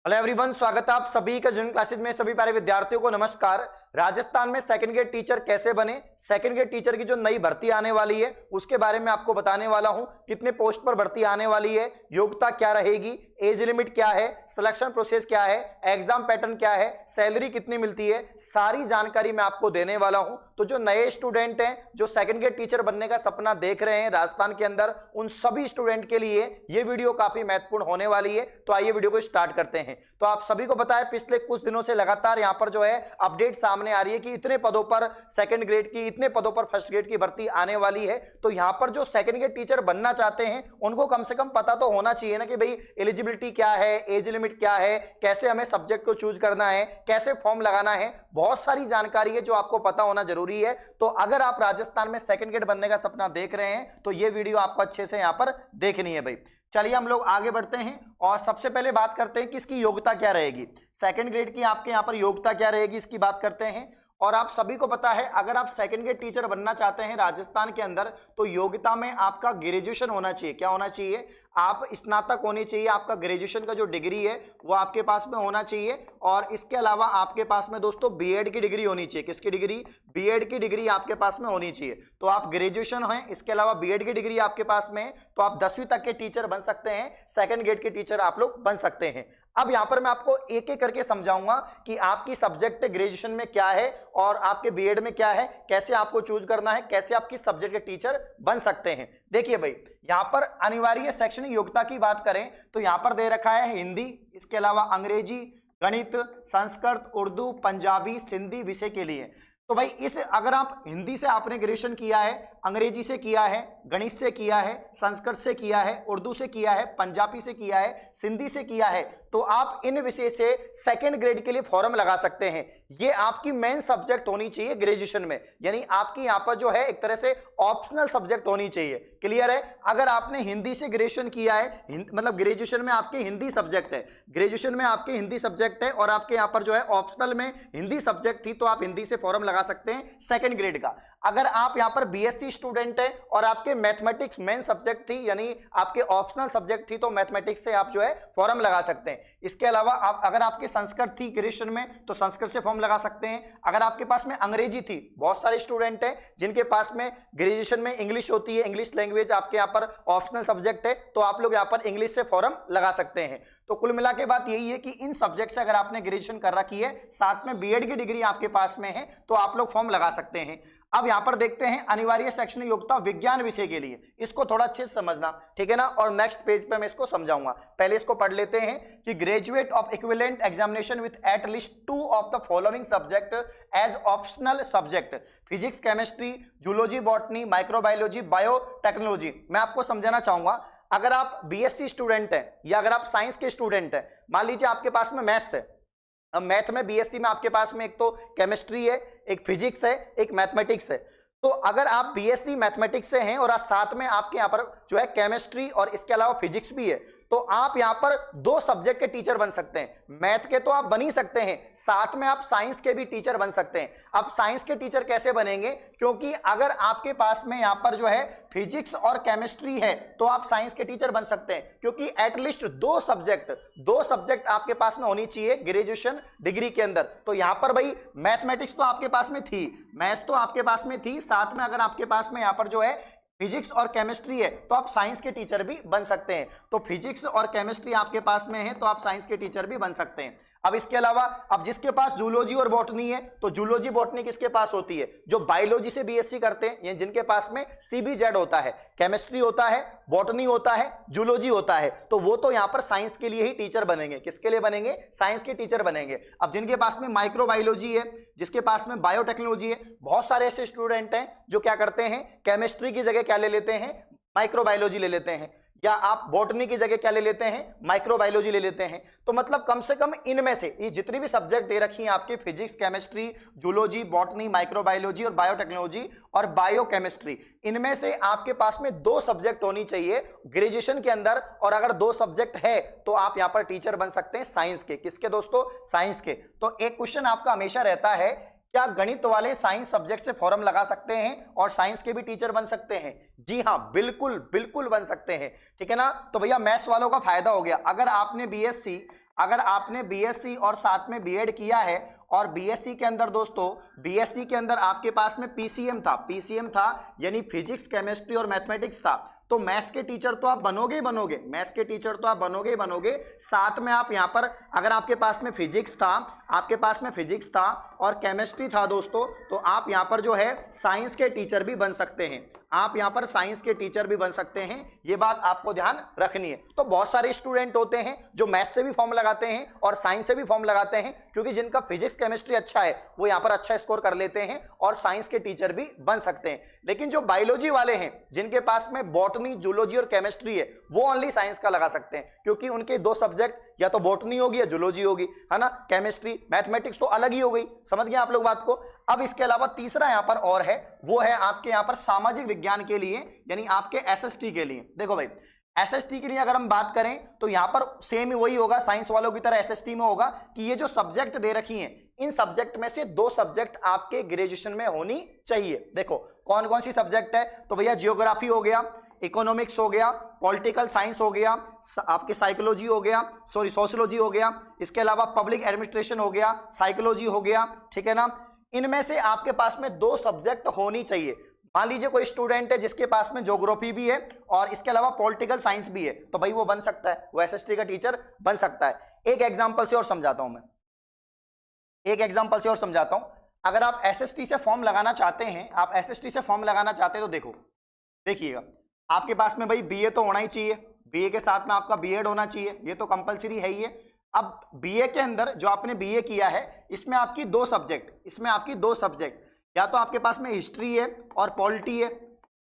Hello everyone, स्वागत है आप सभी का जनरल क्लासेज में। सभी प्यारे विद्यार्थियों को नमस्कार। राजस्थान में सेकंड ग्रेड टीचर कैसे बने, सेकंड ग्रेड टीचर की जो नई भर्ती आने वाली है उसके बारे में आपको बताने वाला हूं। कितने पोस्ट पर भर्ती आने वाली है, योग्यता क्या रहेगी, एज लिमिट क्या है, सिलेक्शन प्रोसेस क्या है, एग्जाम पैटर्न क्या है, सैलरी कितनी मिलती है, सारी जानकारी मैं आपको देने वाला हूं। तो जो नए स्टूडेंट हैं, जो सेकंड ग्रेड टीचर बनने का सपना देख रहे हैं राजस्थान के अंदर, उन सभी स्टूडेंट के लिए ये वीडियो काफी महत्वपूर्ण होने वाली है। तो आइए वीडियो को स्टार्ट करते हैं। तो आप सभी को पता है पिछले कुछ दिनों से लगातार यहां पर जो है अपडेट सामने आ रही है कि इतने पदों पर सेकंड ग्रेड की, इतने पदों पर फर्स्ट ग्रेड की भर्ती आने वाली है। तो यहां पर जो सेकंड ग्रेड टीचर बनना चाहते हैं उनको कम से कम पता तो होना चाहिए ना कि भाई एलिजिबिलिटी क्या है, एज लिमिट क्या है, कैसे हमें सब्जेक्ट को चूज करना है, कैसे फॉर्म लगाना है। बहुत सारी जानकारी है जो आपको पता होना जरूरी है। तो अगर आप राजस्थान में सेकंड ग्रेड बनने का सपना देख रहे हैं तो यह वीडियो आपको अच्छे से यहां पर देखनी है भाई। चलिए हम लोग आगे बढ़ते हैं और सबसे पहले बात करते हैं कि इसकी योग्यता क्या रहेगी। सेकंड ग्रेड की आपके यहां पर योग्यता क्या रहेगी इसकी बात करते हैं। और आप सभी को पता है अगर आप सेकंड ग्रेड टीचर बनना चाहते हैं राजस्थान के अंदर तो योग्यता में आपका ग्रेजुएशन होना चाहिए। क्या होना चाहिए? आप स्नातक होनी चाहिए। आपका ग्रेजुएशन का जो डिग्री है वो आपके पास में होना चाहिए। और इसके अलावा आपके पास में दोस्तों बीएड की डिग्री होनी चाहिए। किसकी डिग्री? बीएड की डिग्री आपके पास में होनी चाहिए। तो आप ग्रेजुएशन हैं, इसके अलावा बीएड की डिग्री आपके पास में है तो आप 10वीं तक के टीचर बन सकते हैं, सेकंड ग्रेड के टीचर आप लोग बन सकते हैं। अब यहां पर मैं आपको एक एक करके समझाऊंगा कि आपकी सब्जेक्ट ग्रेजुएशन में क्या है और आपके बीएड में क्या है, कैसे आपको चूज करना है, कैसे आप किस सब्जेक्ट के टीचर बन सकते हैं। देखिए भाई, यहां पर अनिवार्य शैक्षणिक योग्यता की बात करें तो यहां पर दे रखा है हिंदी, इसके अलावा अंग्रेजी, गणित, संस्कृत, उर्दू, पंजाबी, सिंधी विषय के लिए। तो भाई इस अगर आप हिंदी से आपने ग्रेजुएशन किया है, अंग्रेजी से किया है, गणित से किया है, संस्कृत से किया है, उर्दू से किया है, पंजाबी से किया है, सिंधी से किया है तो आप इन विषय से सेकंड ग्रेड के लिए फॉर्म लगा सकते हैं। ये आपकी मेन सब्जेक्ट होनी चाहिए ग्रेजुएशन में, यानी आपकी यहां पर जो है एक तरह से ऑप्शनल सब्जेक्ट होनी चाहिए। क्लियर है? अगर आपने हिंदी से ग्रेजुएशन किया है, मतलब ग्रेजुएशन में आपकी हिंदी सब्जेक्ट है, ग्रेजुएशन में आपकी हिंदी सब्जेक्ट है और आपके यहां पर जो है ऑप्शनल में हिंदी सब्जेक्ट थी तो आप हिंदी से फॉर्म लगा सकते हैं सेकंड ग्रेड का। अगर आप यहां पर बीएससी स्टूडेंट है और आपके मैथमेटिक्स मेन सब्जेक्ट थी, यानी आपके ऑप्शनल सब्जेक्ट थी, तो मैथमेटिक्स से आप जो है फॉर्म लगा सकते हैं। इसके अलावा आप अगर आपके संस्कृत थी ग्रेजुएशन में तो संस्कृत से फॉर्म लगा सकते हैं। अगर आपके पास में अंग्रेजी थी, बहुत सारे स्टूडेंट हैं जिनके पास में ग्रेजुएशन में इंग्लिश होती है, इंग्लिश लैंग्वेज आपके यहां पर ऑप्शनल सब्जेक्ट है तो आप लोग यहां पर इंग्लिश से फॉर्म लगा सकते हैं। तो कुल मिला के बात यही है कि इन सब्जेक्ट से अगर आपने ग्रेजुएशन कर रखी है, साथ में बीएड की डिग्री आपके पास में है तो आप लोग फॉर्म लगा सकते हैं। अब यहां पर देखते हैं अनिवार्य शैक्षणिक योग्यता विज्ञान विषय के लिए, इसको थोड़ा अच्छे से समझना, ठीक है ना। और नेक्स्ट पेज पे मैं इसको समझाऊंगा। पहले इसको पढ़ लेते हैं कि graduate of equivalent examination with at least 2 of the following subject as optional subject, physics, chemistry, zoology, botany, microbiology, biotechnology. मैं आपको समझाना चाहूंगा, अगर आप बीएससी स्टूडेंट हैं या अगर आप साइंस के स्टूडेंट हैं, मान लीजिए आपके पास में मैथ्स है। अब मैथ में बीएससी में आपके पास में एक तो केमिस्ट्री है, एक फिजिक्स है, एक मैथमेटिक्स है। तो अगर आप बीएससी मैथमेटिक्स से हैं और आज साथ में आपके यहां पर जो है केमिस्ट्री और इसके अलावा फिजिक्स भी है तो आप यहां पर 2 सब्जेक्ट के टीचर बन सकते हैं। मैथ के तो आप बन ही सकते हैं, साथ में आप साइंस के भी टीचर बन सकते हैं। अब साइंस के टीचर कैसे बनेंगे? क्योंकि अगर आपके पास में यहां पर जो है फिजिक्स और केमिस्ट्री है तो आप साइंस के टीचर बन सकते हैं, क्योंकि एटलीस्ट 2 सब्जेक्ट आपके पास में होनी चाहिए ग्रेजुएशन डिग्री के अंदर। तो यहां पर भाई मैथमेटिक्स तो आपके पास में थी, मैथ्स तो आपके पास में थी, साथ में अगर आपके पास में यहां पर जो है फिजिक्स और केमिस्ट्री है तो आप साइंस के टीचर भी बन सकते हैं। तो फिजिक्स और केमिस्ट्री आपके पास में है तो आप साइंस के टीचर भी बन सकते हैं। अब इसके अलावा अब जिसके पास जूलॉजी और बॉटनी है तो जूलॉजी बॉटनी किसके पास होती है? जो बायोलॉजी से बीएससी करते हैं, यानी जिनके पास में सीबीजेड होता है, केमिस्ट्री होता है, बॉटनी होता है, जूलॉजी होता है, तो वो तो यहां पर साइंस के लिए ही टीचर बनेंगे। किसके लिए बनेंगे? साइंस के टीचर बनेंगे। अब जिनके पास में माइक्रोबायोलॉजी है, जिसके पास में बायोटेक्नोलॉजी है, बहुत सारे ऐसे स्टूडेंट हैं जो क्या करते हैं, केमिस्ट्री की जगह क्या ले लेते हैं? माइक्रोबायोलॉजी ले लेते हैं, या आप बॉटनी की जगह क्या ले लेते हैं? माइक्रोबायोलॉजी ले लेते हैं। तो मतलब कम से कम इनमें से ये जितनी भी सब्जेक्ट दे रखी हैं आपके physics, chemistry, zoology, botany, microbiology और बायोटेक्नोलॉजी और बायोकेमिस्ट्री, इनमें से आपके पास में 2 सब्जेक्ट होनी चाहिए ग्रेजुएशन के अंदर। और अगर 2 सब्जेक्ट है तो आप यहां पर टीचर बन सकते हैं साइंस के। किसके दोस्तों? साइंस के। तो एक क्वेश्चन आपका हमेशा रहता है क्या गणित वाले साइंस सब्जेक्ट से फॉर्म लगा सकते हैं और साइंस के भी टीचर बन सकते हैं? जी हाँ, बिल्कुल बिल्कुल बन सकते हैं, ठीक है ना। तो भैया मैथ्स वालों का फायदा हो गया। अगर आपने बीएससी और साथ में बीएड किया है, और बीएससी के अंदर दोस्तों, बीएससी के अंदर आपके पास में पीसीएम था यानी फिजिक्स, केमिस्ट्री और मैथमेटिक्स था, तो मैथ्स के टीचर तो आप बनोगे ही बनोगे, मैथ्स के टीचर तो आप बनोगे ही बनोगे। साथ में आप यहाँ पर अगर आपके पास में फिजिक्स था और केमिस्ट्री था दोस्तों, तो आप यहाँ पर जो है साइंस के टीचर भी बन सकते हैं, आप यहाँ पर साइंस के टीचर भी बन सकते हैं। ये बात आपको ध्यान रखनी है। तो बहुत सारे स्टूडेंट होते हैं जो मैथ्स से भी फॉर्म लगाते हैं और साइंस से भी फॉर्म लगाते हैं, क्योंकि जिनका फिजिक्स केमिस्ट्री अच्छा है वो यहाँ पर अच्छा स्कोर कर लेते हैं और साइंस के टीचर भी बन सकते हैं। लेकिन जो बायोलॉजी वाले हैं, जिनके पास में बॉटनी, जूलॉजी और केमिस्ट्री है, वो ओनली साइंस का लगा सकते हैं, क्योंकि उनके दो सब्जेक्ट या तो बॉटनी होगी या जूलॉजी होगी, है ना। केमिस्ट्री मैथमेटिक्स तो अलग ही हो गई, समझ गए आप लोग बात को। अब इसके अलावा तीसरा यहाँ पर और है, वो है आपके यहाँ पर सामाजिक विज्ञान के लिए, यानी आपके एसएसटी के लिए। देखो भाई, एसएसटी के लिए अगर हम बात करें तो यहां पर सेम वही होगा, साइंस वालों की तरह एसएसटी में होगा कि ये जो सब्जेक्ट दे रखी हैं, इन सब्जेक्ट में से 2 सब्जेक्ट आपके ग्रेजुएशन में होनी चाहिए। देखो कौन कौन सी सब्जेक्ट है, तो भैया जियोग्राफी हो गया, इकोनॉमिक्स हो गया, पॉलिटिकल साइंस हो गया, आपके साइकोलॉजी हो गया, सोशियोलॉजी हो गया, इसके अलावा पब्लिक एडमिनिस्ट्रेशन हो गया, साइकोलॉजी हो गया, ठीक है ना। इनमें से आपके पास में 2 सब्जेक्ट होनी चाहिए। मान लीजिए कोई स्टूडेंट है जिसके पास में ज्योग्राफी भी है और इसके अलावा पॉलिटिकल साइंस भी है, तो भाई वो बन सकता है, वो एसएसटी का टीचर बन सकता है। एक एग्जांपल से और समझाता हूं मैं, अगर आप एसएसटी से फॉर्म लगाना चाहते हैं, तो देखिएगा, आपके पास में भाई बीए तो होना ही चाहिए, बीए के साथ में आपका बीएड होना चाहिए, ये तो कंपलसरी है ही है। अब बीए के अंदर जो आपने बीए किया है, इसमें आपकी 2 सब्जेक्ट, या तो आपके पास में हिस्ट्री है और पॉलिटी है,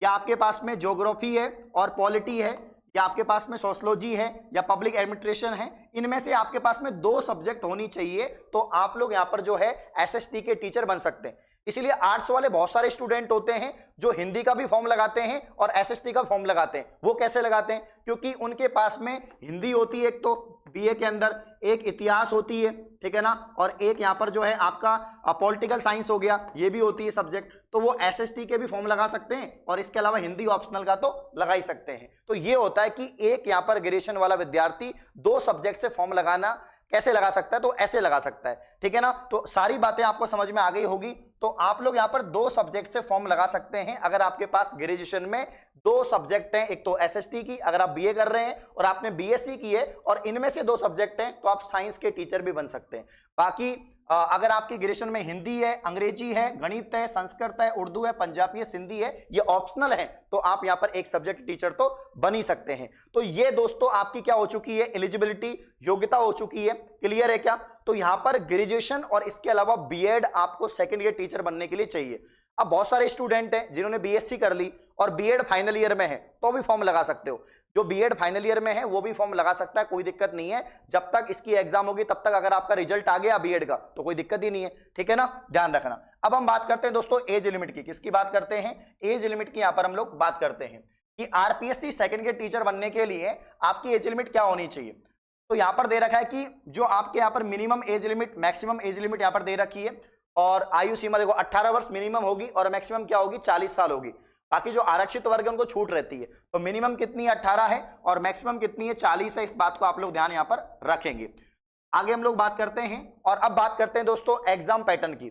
या आपके पास में ज्योग्राफी है और पॉलिटी है, या आपके पास में सोशियोलॉजी है या पब्लिक एडमिनिस्ट्रेशन है। इनमें से आपके पास में 2 सब्जेक्ट होनी चाहिए, तो आप लोग यहाँ पर जो है एसएसटी के टीचर बन सकते हैं। इसीलिए आर्ट्स वाले बहुत सारे स्टूडेंट होते हैं जो हिंदी का भी फॉर्म लगाते हैं और एसएसटी का फॉर्म लगाते हैं। वो कैसे लगाते हैं, क्योंकि उनके पास में हिंदी होती है, एक तो बीए के अंदर, एक इतिहास होती है, ठीक है ना, और एक यहाँ पर जो है आपका पॉलिटिकल साइंस हो गया, ये भी होती है सब्जेक्ट। तो वो एसएसटी के भी फॉर्म लगा सकते हैं और इसके अलावा हिंदी ऑप्शनल का तो लगा ही सकते हैं। तो ये होता है कि एक यहाँ पर ग्रेजुएशन वाला विद्यार्थी 2 सब्जेक्ट से फॉर्म लगाना कैसे लगा सकता है, तो ऐसे लगा सकता है, ठीक है ना। तो सारी बातें आपको समझ में आ गई होगी। तो आप लोग यहाँ पर 2 सब्जेक्ट से फॉर्म लगा सकते हैं अगर आपके पास ग्रेजुएशन में 2 सब्जेक्ट हैं, एक तो एसएसटी की, अगर आप बीए कर रहे हैं और आपने बीएससी की है और इनमें से 2 सब्जेक्ट हैं, तो आप साइंस के टीचर भी बन सकते हैं। बाकी अगर आपकी ग्रेजुएशन में हिंदी है, अंग्रेजी है, गणित है, संस्कृत है, उर्दू है, पंजाबी है, सिंधी है, ये ऑप्शनल है, तो आप यहां पर एक सब्जेक्ट टीचर तो बन ही सकते हैं। तो ये दोस्तों आपकी क्या हो चुकी है, एलिजिबिलिटी, योग्यता हो चुकी है। क्लियर है क्या? तो यहां पर ग्रेजुएशन और इसके अलावा बीएड आपको सेकंड ईयर टीचर बनने के लिए चाहिए। अब बहुत सारे स्टूडेंट हैं जिन्होंने बीएससी कर ली और बीएड फाइनल ईयर में है, तो भी फॉर्म लगा सकते हो। जो बीएड फाइनल ईयर में है वो भी फॉर्म लगा सकता है, कोई दिक्कत नहीं है। जब तक इसकी एग्जाम होगी तब तक अगर आपका रिजल्ट आ गया बीएड का तो कोई दिक्कत ही नहीं है, ठीक है ना, ध्यान रखना। अब हम बात करते हैं दोस्तों एज लिमिट की। किसकी बात करते हैं? एज लिमिट की यहां पर हम लोग बात करते हैं कि आरपीएससी सेकंड ईयर टीचर बनने के लिए आपकी एज लिमिट क्या होनी चाहिए। तो यहां पर दे रखा है कि जो आपके यहां पर minimum age limit, maximum age limit यहां पर दे रखी है, और आयु सीमा देखो 18 वर्ष मिनिमम होगी और मैक्सिमम क्या होगी, 40 साल होगी। बाकी जो आरक्षित वर्ग है उनको छूट रहती है। तो मिनिमम कितनी 18 है और मैक्सिमम कितनी है, 40 है। इस बात को आप लोग ध्यान यहां पर रखेंगे। आगे हम लोग बात करते हैं, और अब बात करते हैं दोस्तों एग्जाम पैटर्न की।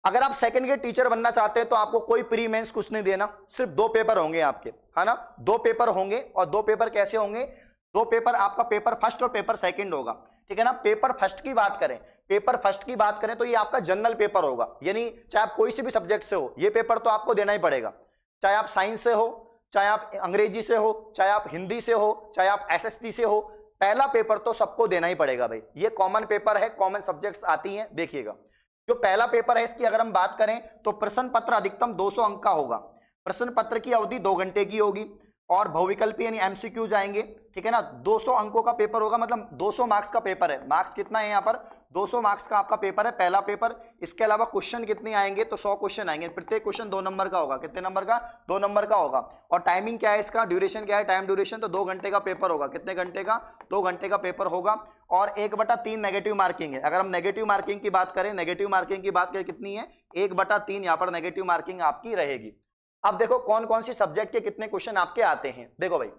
अगर आप सेकंड ईयर टीचर बनना चाहते हैं तो आपको कोई प्री मेंस कुछ नहीं देना, सिर्फ 2 पेपर होंगे आपके, है ना, 2 पेपर होंगे। और 2 पेपर कैसे होंगे? 2 पेपर, आपका पेपर फर्स्ट और पेपर सेकंड होगा, ठीक है ना। पेपर फर्स्ट की बात करें तो ये आपका जनरल पेपर होगा, यानी चाहे आप कोई से भी सब्जेक्ट से हो, ये पेपर तो आपको देना ही पड़ेगा। चाहे आप साइंस से हो, चाहे आप अंग्रेजी से हो, चाहे आप हिंदी से हो, चाहे आप एसएसटी से हो, पहला पेपर तो सबको देना ही पड़ेगा भाई। ये कॉमन पेपर है, कॉमन सब्जेक्ट्स आती हैं। देखिएगा, जो पहला पेपर है इसकी अगर हम बात करें तो प्रश्न पत्र अधिकतम 200 अंक का होगा। प्रश्न पत्र की अवधि 2 घंटे की होगी। और बहुविकल्पी यानी एमसीक्यूज आएंगे, ठीक है ना। 200 अंकों का पेपर होगा, मतलब 200 मार्क्स का पेपर है। मार्क्स कितना है यहाँ पर, 200 मार्क्स का आपका पेपर है, पहला पेपर। इसके अलावा क्वेश्चन कितने आएंगे, तो 100 क्वेश्चन आएंगे। प्रत्येक क्वेश्चन 2 नंबर का होगा। कितने नंबर का, 2 नंबर का होगा। और टाइमिंग क्या है इसका, ड्यूरेशन क्या है, टाइम ड्यूरेशन तो 2 घंटे का पेपर होगा। कितने घंटे का, 2 घंटे का पेपर होगा। और 1/3 नेगेटिव मार्किंग है। अगर हम नेगेटिव मार्किंग की बात करें, नेगेटिव मार्किंग की बात करें कितनी है, 1/3 यहाँ पर नेगेटिव मार्किंग आपकी रहेगी। अब देखो कौन कौन सी सब्जेक्ट के कितने क्वेश्चन आपके आते हैं। देखो भाई,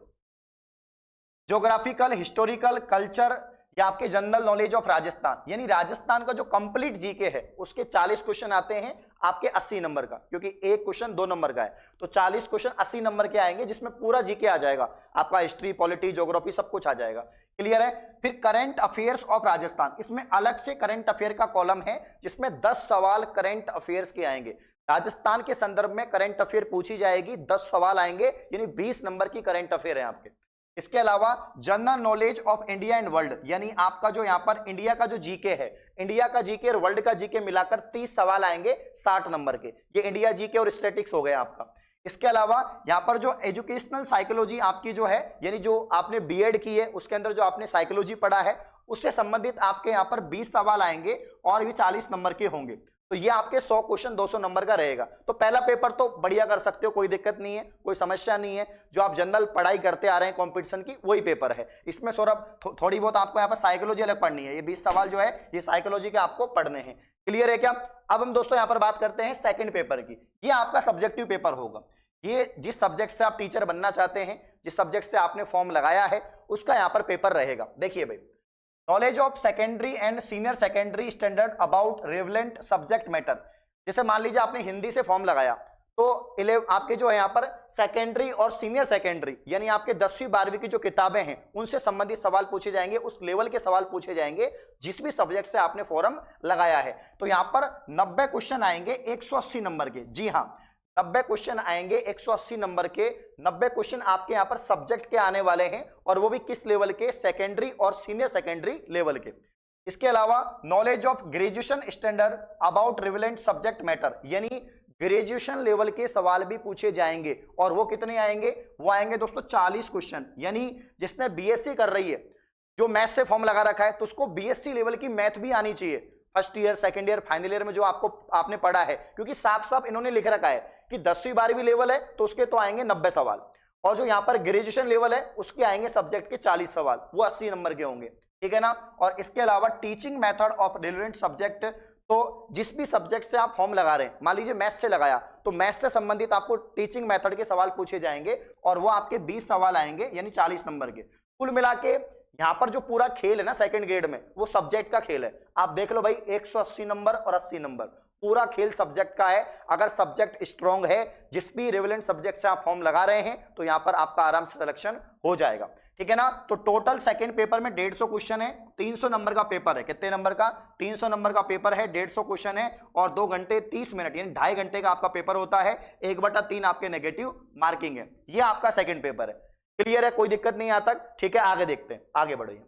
ज्योग्राफिकल, हिस्टोरिकल, कल्चर या आपके जनरल नॉलेज ऑफ राजस्थान, यानी राजस्थान का जो कंप्लीट जीके है उसके 40 क्वेश्चन आते हैं आपके 80 नंबर का, क्योंकि एक क्वेश्चन 2 नंबर का है। तो 40 क्वेश्चन 80 नंबर के आएंगे, जिसमें पूरा जीके आ जाएगा आपका, हिस्ट्री, पॉलिटी, ज्योग्राफी सब कुछ आ जाएगा। क्लियर है। फिर करंट अफेयर्स ऑफ राजस्थान, इसमें अलग से करंट अफेयर का कॉलम है, जिसमें 10 सवाल करंट अफेयर्स के आएंगे। राजस्थान के संदर्भ में करंट अफेयर पूछी जाएगी, 10 सवाल आएंगे, यानी 20 नंबर की करंट अफेयर है आपके। इसके अलावा general knowledge of India and world, यानी आपका जो यहां पर इंडिया का जो जीके है, इंडिया का जीके और वर्ल्ड का जीके मिलाकर 30 सवाल आएंगे 60 नंबर के। ये इंडिया जीके और स्टैटिक्स हो गया आपका। इसके अलावा यहां पर जो एजुकेशनल साइकोलॉजी आपकी जो है, यानी जो आपने बीएड की है उसके अंदर जो आपने साइकोलॉजी पढ़ा है, उससे संबंधित आपके यहां पर 20 सवाल आएंगे और ये 40 नंबर के होंगे। तो ये आपके 100 क्वेश्चन 200 नंबर का रहेगा। तो पहला पेपर तो बढ़िया कर सकते हो, कोई दिक्कत नहीं है, कोई समस्या नहीं है। जो आप जनरल पढ़ाई करते आ रहे हैं कंपटीशन की, वही पेपर है। इसमें सौरभ थोड़ी बहुत आपको यहाँ पर साइकोलॉजी अलग पढ़नी है। ये 20 सवाल जो है ये साइकोलॉजी के आपको पढ़ने हैं। क्लियर है क्या। अब हम दोस्तों यहाँ पर बात करते हैं सेकंड पेपर की। ये आपका सब्जेक्टिव पेपर होगा। ये जिस सब्जेक्ट से आप टीचर बनना चाहते हैं, जिस सब्जेक्ट से आपने फॉर्म लगाया है, उसका यहाँ पर पेपर रहेगा। देखिए भाई, knowledge of secondary and senior secondary standard about relevant subject matter. जैसे मान लीजिए आपने हिंदी से फॉर्म लगाया, तो आपके जो है यहाँ पर सेकेंडरी और सीनियर सेकेंडरी, यानी आपके 10वीं 12वीं की जो किताबें हैं उनसे संबंधित सवाल पूछे जाएंगे, उस लेवल के सवाल पूछे जाएंगे जिस भी सब्जेक्ट से आपने फॉर्म लगाया है। तो यहाँ पर 90 क्वेश्चन आएंगे 180 नंबर के। जी हाँ, 90 क्वेश्चन आएंगे 180 नंबर के। 90 क्वेश्चन आपके यहां पर सब्जेक्ट के आने वाले हैं, और वो भी किस लेवल के, सेकेंडरी और सीनियर सेकेंडरी लेवल के। इसके अलावा knowledge of graduation standard about relevant subject matter, यानी ग्रेजुएशन लेवल के सवाल भी पूछे जाएंगे। और वो कितने आएंगे, वो आएंगे दोस्तों 40 क्वेश्चन। यानी जिसने बीएससी कर रही है, जो मैथ से फॉर्म लगा रखा है, तो उसको बीएससी लेवल की मैथ भी आनी चाहिए। First year, second year, final year में जो आपने पढ़ा है, क्योंकि साफ साफ इन्होंने लिख रखा है कि 10वीं 12वीं लेवल है तो उसके तो आएंगे 90 सवाल, और जो यहां पर ग्रेजुएशन लेवल है उसके आएंगे सब्जेक्ट के 40 सवाल, वो 80 नंबर के होंगे। ठीक है ना। और इसके अलावा teaching method of relevant subject, तो जिस भी सब्जेक्ट से आप फॉर्म लगा रहे हैं, मान लीजिए मैथ से लगाया, तो मैथ से संबंधित आपको टीचिंग मेथड के सवाल पूछे जाएंगे, और वो आपके 20 सवाल आएंगे, यानी 40 नंबर के। कुल मिला के यहां पर जो पूरा खेल है ना सेकंड ग्रेड में, वो सब्जेक्ट का खेल है। आप देख लो भाई, 180 नंबर और 80 नंबर, पूरा खेल सब्जेक्ट का है। अगर सब्जेक्ट स्ट्रांग है, जिस भी रिलेवेंट सब्जेक्ट से आप फॉर्म लगा रहे हैं, तो यहां पर आपका आराम से सिलेक्शन हो जाएगा। ठीक है ना। तो टोटल सेकंड पेपर में 150 क्वेश्चन है, 300 नंबर का पेपर है। कितने नंबर का, 300 नंबर का पेपर है, 150 क्वेश्चन है, और 2 घंटे 30 मिनट, यानी 2.5 घंटे का आपका पेपर होता है। 1/3 आपके नेगेटिव मार्किंग है। ये आपका सेकंड पेपर है। क्लियर है, कोई दिक्कत नहीं आता। ठीक है, आगे देखते हैं, आगे बढ़िए।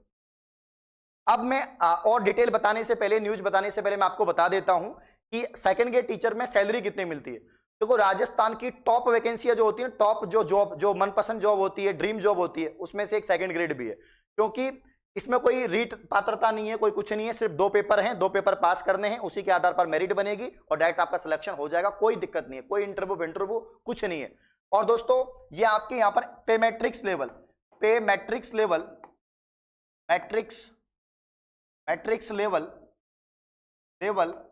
अब मैं और डिटेल बताने से पहले, न्यूज बताने से पहले मैं आपको बता देता हूं कि सेकंड ग्रेड टीचर में सैलरी कितनी मिलती है। देखो, राजस्थान की टॉप वैकेंसियां जो होती है, टॉप जो जॉब, जो मनपसंद जॉब होती है, ड्रीम जॉब होती है, उसमें से एक सेकंड ग्रेड भी है। क्योंकि इसमें कोई रीट पात्रता नहीं है, कोई कुछ नहीं है, सिर्फ 2 पेपर हैं, 2 पेपर पास करने हैं, उसी के आधार पर मेरिट बनेगी और डायरेक्ट आपका सिलेक्शन हो जाएगा। कोई दिक्कत नहीं है, कोई इंटरव्यू कुछ नहीं है। और दोस्तों, ये आपके यहां पर पे मैट्रिक्स लेवल, मैट्रिक्स लेवल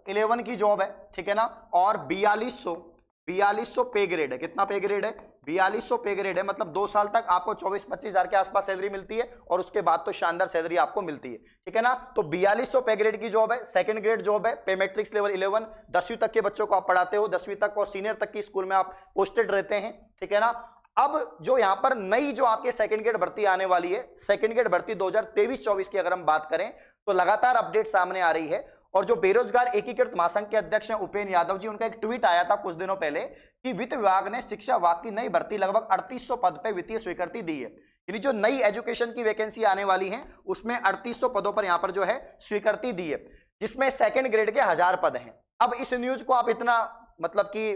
11 की जॉब है। ठीक है ना। और 4200 पे ग्रेड है। कितना पे ग्रेड है, 4200 पे ग्रेड है। मतलब 2 साल तक आपको 24-25 हजार के आसपास सैलरी मिलती है, और उसके बाद तो शानदार सैलरी आपको मिलती है। ठीक है ना। तो 4200 पे ग्रेड की जॉब है, सेकंड ग्रेड जॉब है, पे मैट्रिक्स लेवल 11। 10वीं तक के बच्चों को आप पढ़ाते हो, 10वीं तक और सीनियर तक की स्कूल में आप पोस्टेड रहते हैं। ठीक है ना। अब जो यहां पर नई जो आपके सेकंड ग्रेड भर्ती आने वाली है, सेकंड ग्रेड भर्ती 2023-24 की अगर हम बात करें, तो लगातार अपडेट सामने आ रही है। और जो बेरोजगार एकीकृत महासंघ के अध्यक्ष हैं उपेन्द्र यादव जी, उनका एक ट्वीट आया था कुछ दिनों पहले कि वित्त विभाग ने शिक्षा विभाग की नई भर्ती लगभग 3800 पद पे वित्तीय स्वीकृति दी है। यानी जो नई एजुकेशन की वैकेंसी आने वाली है, उसमें 3800 पदों पर यहां पर जो है स्वीकृति दी है, जिसमें सेकंड ग्रेड के 1000 पद हैं। अब इस न्यूज को आप इतना मतलब कि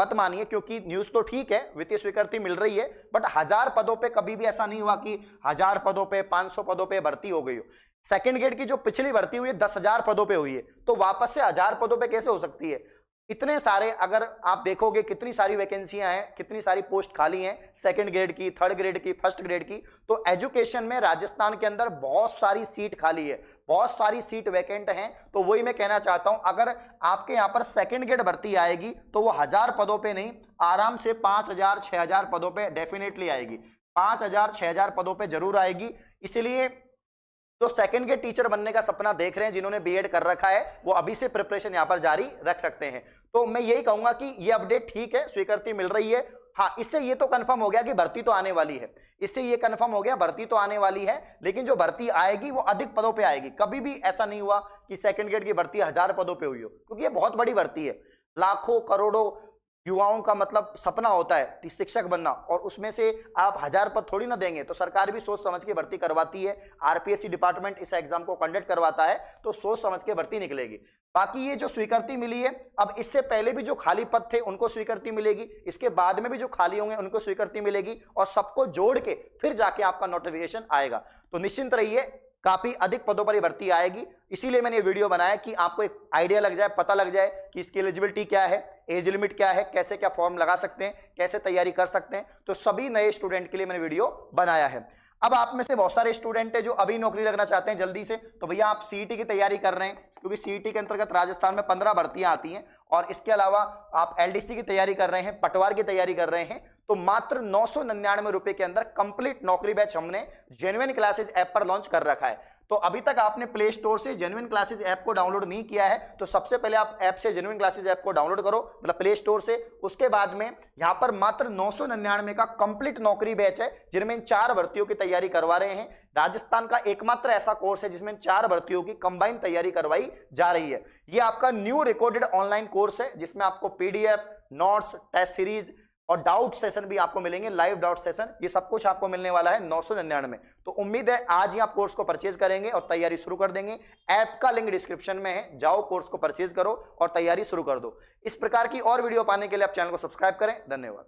मत मानिए, क्योंकि न्यूज तो ठीक है, वित्तीय स्वीकृति मिल रही है, बट 1000 पदों पे कभी भी ऐसा नहीं हुआ कि 1000 पदों पे 500 पदों पे भर्ती हो गई हो। सेकंड ग्रेड की जो पिछली भर्ती हुई है 10,000 पदों पे हुई है, तो वापस से 1000 पदों पे कैसे हो सकती है? इतने सारे, अगर आप देखोगे कितनी सारी वैकेंसियां हैं, कितनी सारी पोस्ट खाली हैं, सेकंड ग्रेड की, थर्ड ग्रेड की, फर्स्ट ग्रेड की, तो एजुकेशन में राजस्थान के अंदर बहुत सारी सीट खाली है, बहुत सारी सीट वैकेंट हैं। तो वही मैं कहना चाहता हूं, अगर आपके यहां पर सेकंड ग्रेड भर्ती आएगी तो वो 1000 पदों पे नहीं, आराम से 5000 6000 पदों पे डेफिनेटली आएगी, 5000 6000 पदों पे जरूर आएगी। इसलिए जो सेकंड ग्रेड टीचर बनने का सपना देख रहे हैं, जिन्होंने बीएड कर रखा है, वो अभी से प्रिपरेशन यहां पर जारी रख सकते हैं। तो मैं यही कहूंगा कि ये अपडेट ठीक है, स्वीकृति मिल रही है। हाँ, इससे ये तो कंफर्म हो गया कि भर्ती तो आने वाली है, इससे ये कंफर्म हो गया भर्ती तो आने वाली है, लेकिन जो भर्ती आएगी वो अधिक पदों पे आएगी। कभी भी ऐसा नहीं हुआ कि सेकंड ग्रेड की भर्ती 1000 पदों पे हुई हो, क्योंकि ये बहुत बड़ी भर्ती है। लाखों करोड़ों युवाओं का मतलब सपना होता है कि शिक्षक बनना, और उसमें से आप 1000 पद थोड़ी ना देंगे, तो सरकार भी सोच समझ के भर्ती करवाती है। आरपीएससी डिपार्टमेंट इस एग्जाम को कंडक्ट करवाता है, तो सोच समझ के भर्ती निकलेगी। बाकी ये जो स्वीकृति मिली है, अब इससे पहले भी जो खाली पद थे उनको स्वीकृति मिलेगी, इसके बाद में भी जो खाली होंगे उनको स्वीकृति मिलेगी, और सबको जोड़ के फिर जाके आपका नोटिफिकेशन आएगा। तो निश्चिंत रहिए, काफी अधिक पदों पर भर्ती आएगी। इसीलिए मैंने ये वीडियो बनाया कि आपको एक आइडिया लग जाए, पता लग जाए कि इसकी एलिजिबिलिटी क्या है, एज लिमिट क्या है, कैसे क्या फॉर्म लगा सकते हैं, कैसे तैयारी कर सकते हैं। तो सभी नए स्टूडेंट के लिए मैंने वीडियो बनाया है। अब आप में से बहुत सारे स्टूडेंट हैं जो अभी नौकरी लगना चाहते हैं जल्दी से, तो भैया आप सीईटी की तैयारी कर रहे हैं, क्योंकि सीईटी के अंतर्गत राजस्थान में 15 भर्तियां आती हैं, और इसके अलावा आप एलडीसी की तैयारी कर रहे हैं, पटवार की तैयारी कर रहे हैं, तो मात्र 999 रुपए के अंदर कंप्लीट नौकरी बैच हमने जेन्युइन क्लासेज ऐप पर लॉन्च कर रखा है। तो अभी तक आपने प्ले स्टोर से जेन्युइन क्लासेज ऐप को डाउनलोड नहीं किया है, तो सबसे पहले आप ऐप से जेन्युइन क्लासेज ऐप को डाउनलोड करो, मतलब प्ले स्टोर से। उसके बाद में यहां पर मात्र 999 का कंप्लीट नौकरी बैच है, जिनमें 4 भर्तियों की तैयारी करवा रहे हैं। राजस्थान का एकमात्र ऐसा कोर्स है जिसमें 4 भर्तियों की कंबाइन तैयारी करवाई जा रही है। यह आपका न्यू रिकॉर्डेड ऑनलाइन कोर्स है, जिसमें आपको पीडीएफ, नोट्स, टेस्ट सीरीज और डाउट सेशन भी आपको मिलेंगे, लाइव डाउट सेशन, ये सब कुछ आपको मिलने वाला है 999 में। तो उम्मीद है आज ही आप कोर्स को परचेज करेंगे और तैयारी शुरू कर देंगे। ऐप का लिंक डिस्क्रिप्शन में है, जाओ कोर्स को परचेज करो और तैयारी शुरू कर दो। इस प्रकार की और वीडियो पाने के लिए आप चैनल को सब्सक्राइब करें। धन्यवाद।